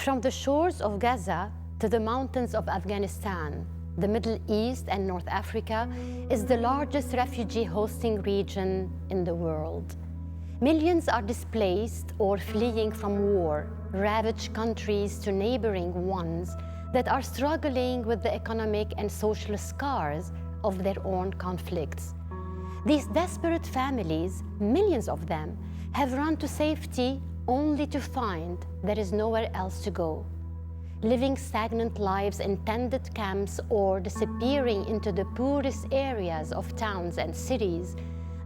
From the shores of Gaza to the mountains of Afghanistan, the Middle East and North Africa is the largest refugee hosting region in the world. Millions are displaced or fleeing from war, ravaged countries to neighboring ones that are struggling with the economic and social scars of their own conflicts. These desperate families, millions of them, have run to safety only to find there is nowhere else to go. Living stagnant lives in tented camps or disappearing into the poorest areas of towns and cities,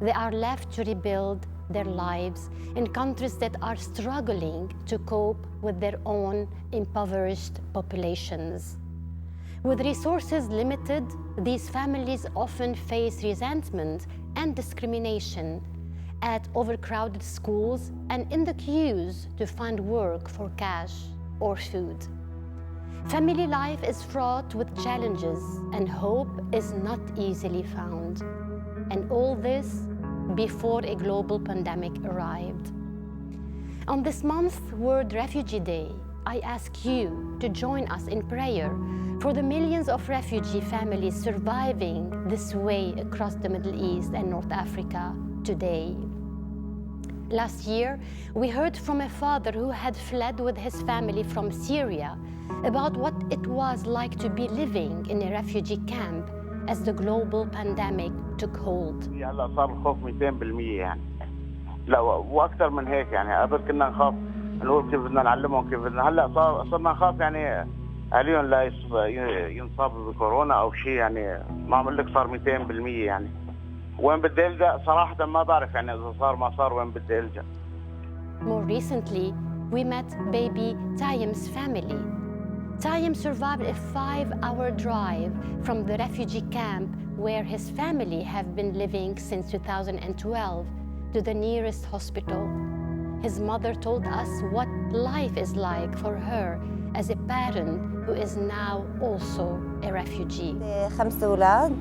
they are left to rebuild their lives in countries that are struggling to cope with their own impoverished populations. With resources limited, these families often face resentment and discrimination at overcrowded schools and in the queues to find work for cash or food. Family life is fraught with challenges and hope is not easily found. And all this before a global pandemic arrived. On this month's World Refugee Day, I ask you to join us in prayer for the millions of refugee families surviving this way across the Middle East and North Africa today. Last year, we heard from a father who had fled with his family from Syria about what it was like to be living in a refugee camp as the global pandemic took hold. هلا صار الخوف 200% يعني. لا واكثر من هيك يعني قبل كنا نخاف نقول كيف بدنا نعلمهم كيف بدنا هلا صرنا نخاف يعني عليهم لا ينصابوا بكورونا او شيء يعني ما عم لك صار 200% يعني. وين بدي الجا صراحه ما بعرف يعني اذا صار ما صار وين بدي الجا. More recently, we met baby Tayyem's family. Tayyem survived a 5-hour drive from the refugee camp where his family have been living since 2012 to the nearest hospital. His mother told us what life is like for her as a parent who is now also a refugee. 5 أولاد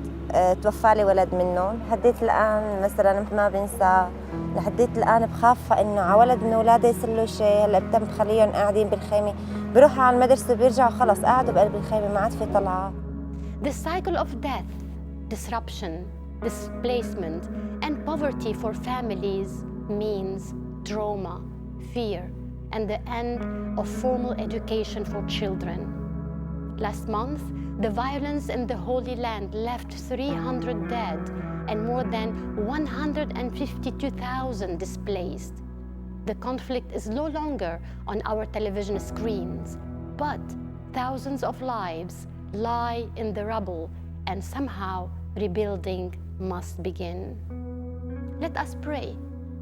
توفى لي ولد منهم. هديت الآن مثلا ما بنسى لحديت الآن بخاف إنه على ولد من أولادي يصير له شيء. هلا بتم بخليهم قاعدين بالخيمة بروحوا على المدرسة بيرجعوا خلص قاعدوا بقلب الخيمة ما عاد في طلعة. The cycle of death, disruption, displacement and poverty for families means trauma, fear and the end of formal education for children. Last month, the violence in the Holy Land left 300 dead and more than 152,000 displaced. The conflict is no longer on our television screens, but thousands of lives lie in the rubble and somehow rebuilding must begin. Let us pray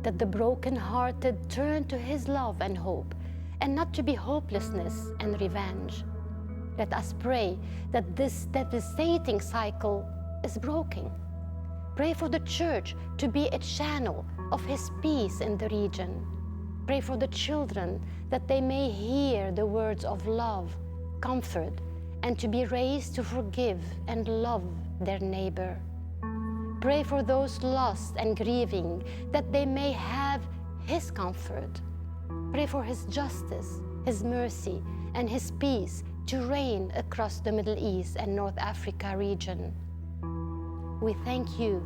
that the broken-hearted turn to His love and hope, and not to be hopelessness and revenge. Let us pray that this devastating cycle is broken. Pray for the Church to be a channel of His peace in the region. Pray for the children that they may hear the words of love, comfort, and to be raised to forgive and love their neighbor. Pray for those lost and grieving that they may have His comfort. Pray for His justice, His mercy, and His peace to reign across the Middle East and North Africa region. We thank you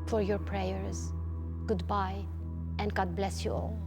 for your prayers. Goodbye, and God bless you all.